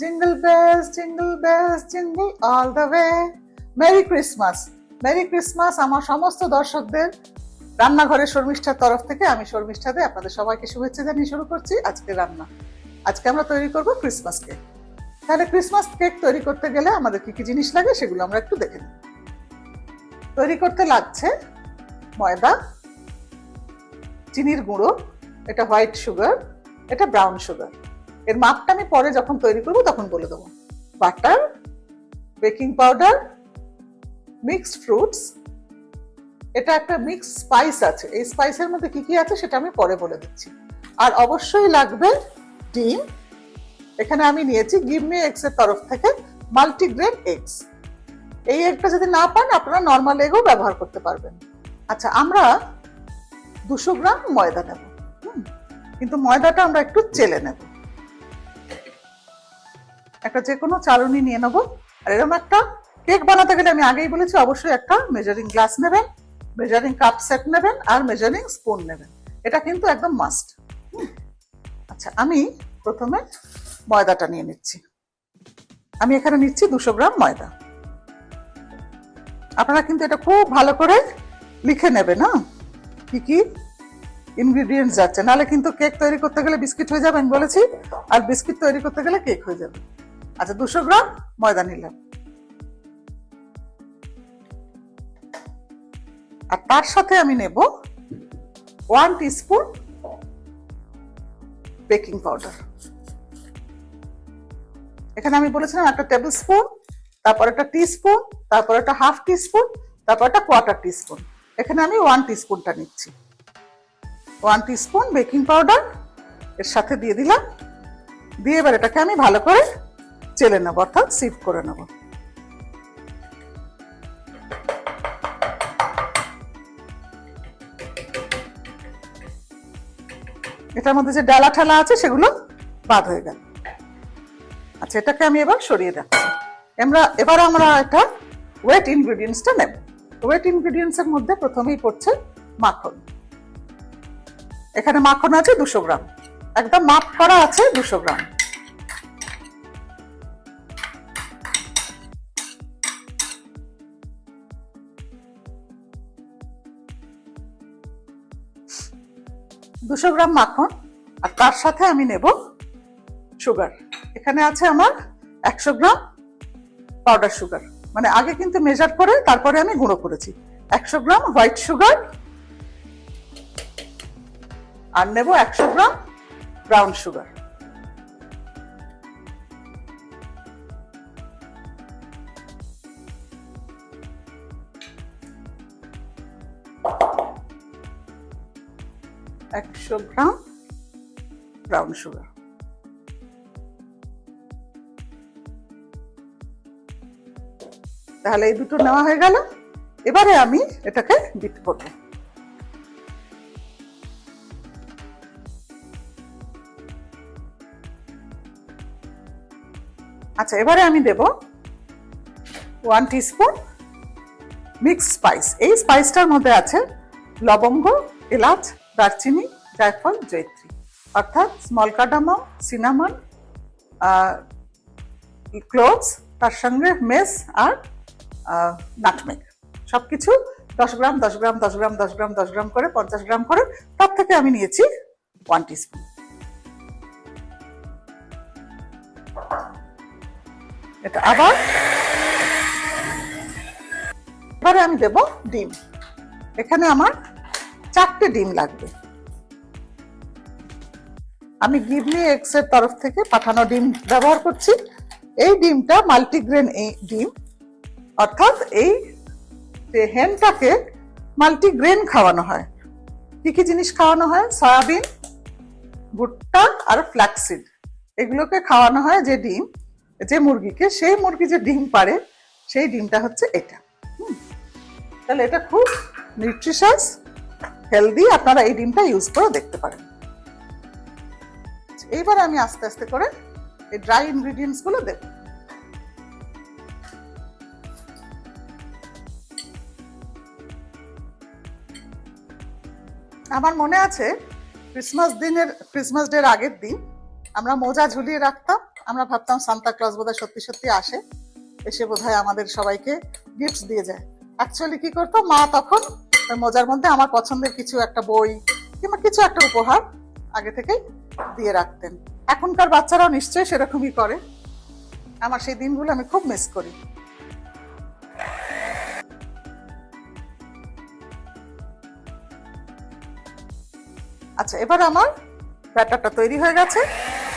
jingle bells, jingle all the way. Merry Christmas. Merry Christmas আমার সমস্ত দর্শকদের রান্নাঘরের শর্মিষ্ঠার তরফ থেকে আমি শর্মিষ্ঠাতে আপনাদের সবাইকে শুভেচ্ছা জানিয়ে শুরু করছি আজকের রান্না। আজকে আমরা তৈরি করব ক্রিসমাস কেক। তাহলে ক্রিসমাস কেক তৈরি করতে গেলে আমাদের কি কি জিনিস লাগে সেগুলো আমরা একটু দেখে নিই। তৈরি করতে লাগছে ময়দা, চিনির গুঁড়ো, এটা হোয়াইট সুগার, এটা ব্রাউন সুগার। এর মাপটা আমি পরে যখন তৈরি করবো তখন বলে দেবো। Butter, baking powder, mixed fruits, এটা একটা মিক্স স্পাইস আছে। এই স্পাইসের মধ্যে কি কি আছে সেটা আমি পরে বলে দিচ্ছি। আর অবশ্যই লাগবে ডিম। এখানে আমি নিয়েছি গিভ মি এগস এর তরফ থেকে মাল্টিগ্রেন এগস। এই এগটা যদি না পান আপনারা নর্মাল এগও ব্যবহার করতে পারবেন। আচ্ছা, আমরা 200 গ্রাম ময়দা নেব, কিন্তু ময়দাটা আমরা একটু চেলে নেব। একটা যে কোনো চালনি নিয়ে নেবো। আর এরকম একটা কেক বানাতে গেলে আমি আগেই বলেছি অবশ্যই একটা মেজারিং গ্লাস নেবেন, মেজারিং কাপ সেট নেবেন আর মেজারিং স্পুন নেবেন। এটা কিন্তু একদম মাস্ট। আচ্ছা, আমি প্রথমে ময়দাটা নিয়ে নিচ্ছি। আমি এখানে নিচ্ছি 200 গ্রাম ময়দা। আপনারা কিন্তু এটা খুব ভালো করে লিখে নেবেন, না কি কি ইনগ্রিডিয়েন্টস যাচ্ছে, নাহলে কিন্তু কেক তৈরি করতে গেলে বিস্কিট হয়ে যাবে আমি বলেছি, আর বিস্কিট তৈরি করতে গেলে কেক হয়ে যাবে। আচ্ছা, 200 গ্রাম ময়দা নিলাম। আর তার সাথে আমি নেব 1 টিস্পুন বেকিং পাউডার। এখানে আমি বলেছিলাম একটা টেবিল স্পুন, তারপর একটা টিস্পুন, তারপর একটা হাফ টিস্পুন, তারপর একটা কোয়ার্টার টিস্পুন। এখানে আমি 1 টিস্পুনটা নিচ্ছি। 1 টিস্পুন বেকিং পাউডার এর সাথে দিয়ে দিলাম। দিয়ে এবার এটাকে আমি ভালো করে চেলে নেবো, অর্থাৎ সিফট করে নেব। এটার মধ্যে যে ডালা ঠালা আছে সেগুলো বাদ হয়ে গেল। আচ্ছা, এটাকে আমি এবার সরিয়ে রাখছি। এবার আমরা একটা ওয়েট ইনগ্রিডিয়েন্টসটা নেব। ওয়েট ইনগ্রিডিয়েন্টস এর মধ্যে প্রথমেই পড়ছে মাখন। এখানে মাখন আছে 200 গ্রাম, একদম মাপ করা আছে 200 গ্রাম। দুশো গ্রাম মাখন। আর তার সাথে আমি নেব সুগার। এখানে আছে আমার 100 গ্রাম পাউডার সুগার, মানে আগে কিন্তু মেজার করে তারপরে আমি গুঁড়ো করেছি। 100 গ্রাম হোয়াইট সুগার আর নেব 100 গ্রাম ব্রাউন সুগার। একশো গ্রাম ব্রাউন সুগার। তাহলে এই দুটো নেওয়া হয়ে গেল। এবারে আমি এটাকে বিট করব। আচ্ছা, এবারে আমি দেব 1 টিস্পুন মিক্স স্পাইস। এই স্পাইসটার মধ্যে আছে লবঙ্গ, এলাচ, দারচিনি, জায়ফল, জয়ত্রী, অর্থাৎ স্মল কার্ডামম, সিনামন, ক্লোভস, তার সঙ্গে মেস আর নাটমেগ, সবকিছু 10 গ্রাম 10 গ্রাম 10 গ্রাম 10 গ্রাম 10 গ্রাম করে 50 গ্রাম করে। তার থেকে আমি নিয়েছি 1 টিস্পুন। এটা আবার এবারে আমি দেব ডিম। এখানে আমার 4টে ডিম লাগবে। আমি গিভ মি এগস এর তরফ থেকে পাঠানো ডিম ব্যবহার করছি। এই ডিমটা মাল্টিগ্রেন ডিম, অর্থাৎ এই যে হেনটাকে মাল্টিগ্রেন খাওয়ানো হয়। কি কি জিনিস খাওয়ানো হয়? সয়াবিন, ভুট্টা আর ফ্ল্যাক্সিড, এগুলোকে খাওয়ানো হয় যে ডিম, যে মুরগিকে, সেই মুরগি যে ডিম পারে সেই ডিমটা হচ্ছে এটা। তাহলে এটা খুব নিউট্রিশাস, হেলদি। আপনারা এই ডিমটা ইউজ করে দেখতে পারেন। এইবার আমি আস্তে আস্তে করে এই ড্রাই ইনগ্রিডিয়েন্টস গুলো দেব। আমার মনে আছে ক্রিসমাস ডের আগের দিন আমরা মোজা ঝুলিয়ে রাখতাম আমরা ভাবতাম সান্তা ক্লজ বোধহয় সত্যি সত্যি আসে, এসে বোধহয় আমাদের সবাইকে গিফট দিয়ে যায়। অ্যাকচুয়ালি কি করতো মা তখন ওই মোজার মধ্যে আমার পছন্দের কিছু একটা বই কিংবা কিছু একটা উপহার আগে থেকেই দিয়ে রাখতেন। এখনকার বাচ্চারাও নিশ্চয়ই সেরকমই করে। আমার সেই দিনগুলো আমি খুব মিস করি। আচ্ছা, এবার আমার ব্যাটারটা তৈরি হয়ে গেছে,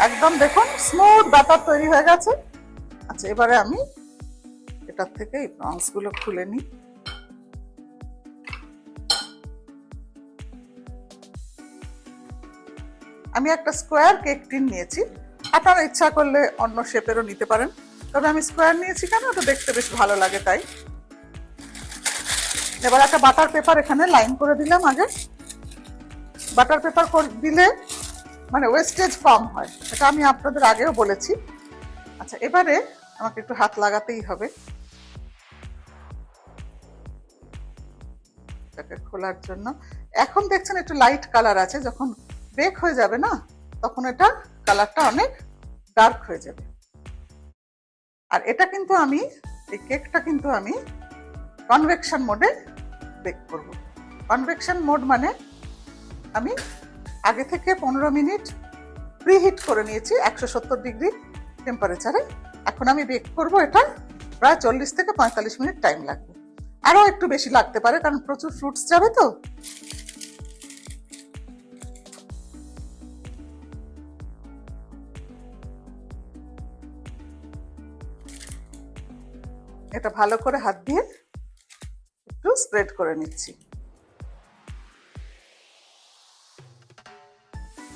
একদম দেখুন স্মুথ ব্যাটার তৈরি হয়ে গেছে। আচ্ছা, এবারে আমি এটার থেকে এই প্রনস গুলো খুলে নিই। আমি একটা স্কোয়ার কেক টিন নিয়েছি, আপনারা ইচ্ছা করলে অন্য শেপেরও নিতে পারেন, তবে আমি স্কোয়ার নিয়েছি কেন, ওটা দেখতে বেশ ভালো লাগে তাই। এবার একটা বাটার পেপার এখানে লাইন করে দিলাম। আগে বাটার পেপার দিলে মানে ওয়েস্টেজ কম হয়, এটা আমি আপনাদের আগেও বলেছি। আচ্ছা, এবারে আমাকে একটু হাত লাগাতেই হবে এটাকে খোলার জন্য। এখন দেখছেন একটু লাইট কালার আছে, যখন বেক হয়ে যাবে না তখন এটা কালারটা অনেক ডার্ক হয়ে যাবে। আর এটা কিন্তু আমি এই কেকটা কিন্তু আমি কনভেকশন মোডে বেক করব। কনভেকশন মোড মানে আমি আগে থেকে 15 মিনিট প্রিহিট করে নিয়েছি 170 ডিগ্রি টেম্পারেচারে। এখন আমি বেক করব, এটা প্রায় 40 থেকে 45 মিনিট টাইম লাগবে, আরো একটু বেশি লাগতে পারে কারণ প্রচুর ফ্রুটস যাবে তো। এটা ভালো করে হাত দিয়ে একটু স্প্রেড করে নিচ্ছি।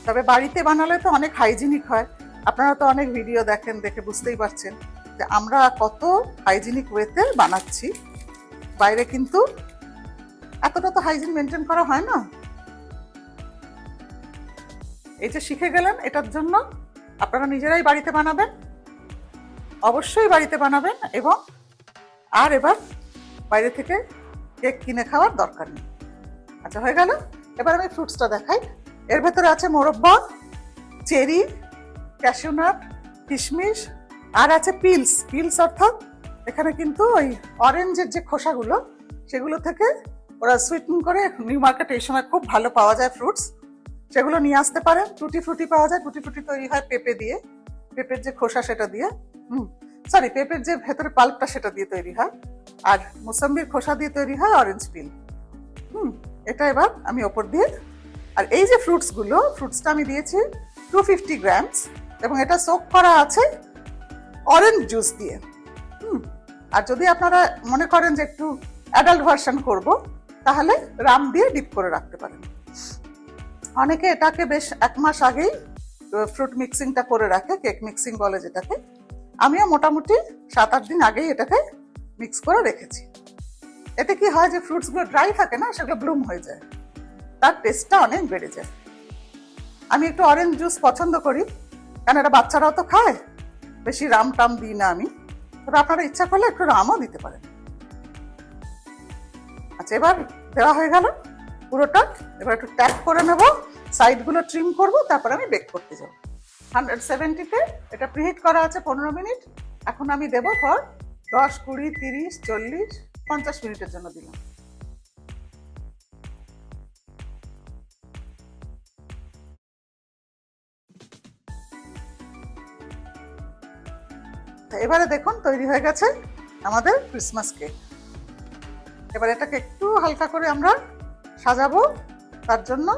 তবে বাড়িতে বানালে তো অনেক হাইজিনিক হয়, আপনারা তো অনেক ভিডিও দেখেন, দেখে বুঝতেই পারছেন যে আমরা কত হাইজিনিক ওয়েতে বানাচ্ছি। বাইরে কিন্তু এতটা তো হাইজিন মেনটেন করা হয় না। এই যে শিখে গেলেন, এটার জন্য আপনারা নিজেরাই বাড়িতে বানাবেন, অবশ্যই বাড়িতে বানাবেন। এবং আর এবার বাইরে থেকে কেক কিনে খাওয়ার দরকার নেই। আচ্ছা, হয়ে গেল। এবার আমি ফ্রুটসটা দেখাই। এর ভেতরে আছে মোরব্বা, চেরি, ক্যাশিউনাট, কিশমিশ, আর আছে পিলস। পিলস অর্থাৎ এখানে কিন্তু ওই অরেঞ্জের যে খোসাগুলো সেগুলো থেকে ওরা সুইটেন করে, নিউ মার্কেটে এই সময় খুব ভালো পাওয়া যায় ফ্রুটস, সেগুলো নিয়ে আসতে পারেন। টুটি ফ্রুটি পাওয়া যায়, টুটি ফ্রুটি তৈরি হয় পেঁপে দিয়ে, পেঁপের যে খোসা সেটা দিয়ে, সরি পেঁপের যে ভেতরে পাল্পটা সেটা দিয়ে তৈরি হয়, আর মোসাম্বির খোসা দিয়ে তৈরি হয় অরেঞ্জ পিল। এটা এবার আমি ওপর দিয়ে, আর এই যে ফ্রুটসটা আমি দিয়েছি 250 গ্রামস, এবং এটা সোক করা আছে অরেঞ্জ জুস দিয়ে। আর যদি আপনারা মনে করেন যে একটু অ্যাডাল্ট ভার্সন করব, তাহলে রাম দিয়ে ডিপ করে রাখতে পারেন। অনেকে এটাকে বেশ 1 মাস আগেই ফ্রুট মিক্সিংটা করে রাখে, কেক মিক্সিং বলে যেটাকে। আমিও মোটামুটি 7-8 দিন আগেই এটাকে মিক্স করে রেখেছি। এতে কি হয় যে ফ্রুটসগুলো ড্রাই থাকে না, সেগুলো ব্লুম হয়ে যায়, তার টেস্টটা অনেক বেড়ে যায়। আমি একটু অরেঞ্জ জুস পছন্দ করি, কারণ এটা বাচ্চারাও তো খায়, বেশি রাম টাম দিই না আমি, তবে আপনারা ইচ্ছা করলে একটু রামও দিতে পারেন। আচ্ছা, এবার দেওয়া হয়ে গেল পুরোটা। এবার একটু ট্যাপ করে নেব, সাইডগুলো ট্রিম করব, তারপর আমি বেক করতে যাব। 170-তে এটা প্রিহিট করা আছে 15 মিনিট। এখন আমি দেবো ফর 10, 20, 30, 40, 50 মিনিটের জন্য দিলাম। এবারে দেখুন তৈরি হয়ে গেছে আমাদের ক্রিসমাস কেক। এবার এটাকে একটু হালকা করে আমরা সাজাবো, তার জন্য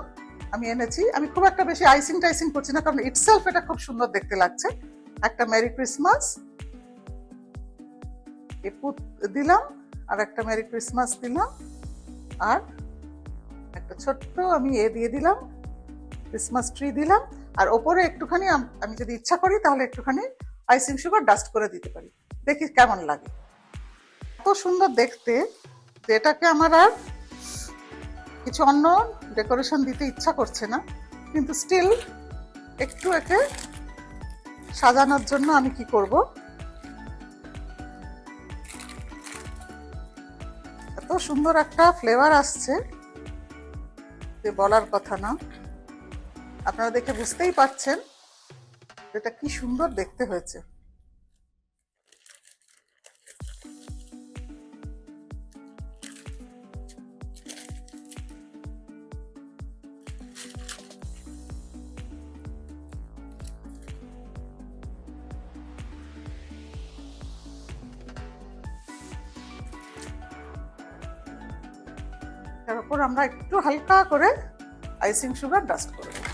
আমি এনেছি, আমি খুব একটা বেশি আইসিং টাইসিং করছি না, কারণ ইটসেলফ এটা খুব সুন্দর দেখতে লাগছে। একটা মেরি ক্রিসমাস দিলাম, আর একটা মেরি ক্রিসমাস দিলাম, আর একটা ছোট্ট আমি দিয়ে দিলাম, ক্রিসমাস ট্রি দিলাম, আর ওপরে একটুখানি আমি যদি ইচ্ছা করি তাহলে একটুখানি আইসিং সুগার ডাস্ট করে দিতে পারি, দেখি কেমন লাগে। এত সুন্দর দেখতে যে এটাকে আমার আর কিছু অন্য ডেকোরেশন দিতে ইচ্ছা করছে না, কিন্তু স্টিল একটু একে সাজানোর জন্য আমি কি করব, এত সুন্দর একটা ফ্লেভার আসছে যে বলার কথা না। আপনারা দেখে বুঝতেই পারছেন এটা কি সুন্দর দেখতে হয়েছে। তার উপর আমরা একটু হালকা করে আইসিং সুগার ডাস্ট করে দেব।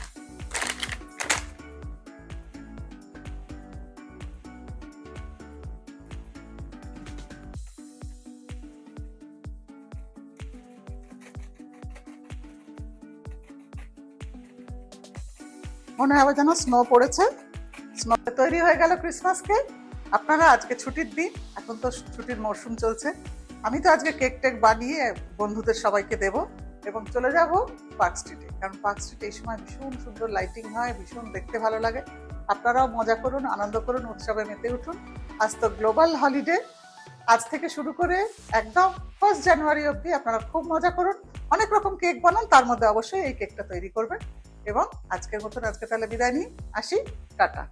মনে হবে যেন স্নো পড়েছে। স্নো তৈরি হয়ে গেল ক্রিসমাস কেক। আপনারা আজকে ছুটির দিন, এখন তো ছুটির মরশুম চলছে। আমি তো আজকে কেক টেক বানিয়ে বন্ধুদের সবাইকে দেব এবং চলে যাব পার্ক স্ট্রিটে, কারণ পার্ক স্ট্রিটে এই সময় ভীষণ সুন্দর লাইটিং হয়, ভীষণ দেখতে ভালো লাগে। আপনারাও মজা করুন, আনন্দ করুন, উৎসবে মেতে উঠুন। আজ তো গ্লোবাল হলিডে, আজ থেকে শুরু করে একদম 1 জানুয়ারি অবধি আপনারা খুব মজা করুন, অনেক রকম কেক বানান, তার মধ্যে অবশ্যই এই কেকটা তৈরি করবেন। এবং আজকের মতন আজকে তাহলে বিদায় নিই, আসি, টাটা।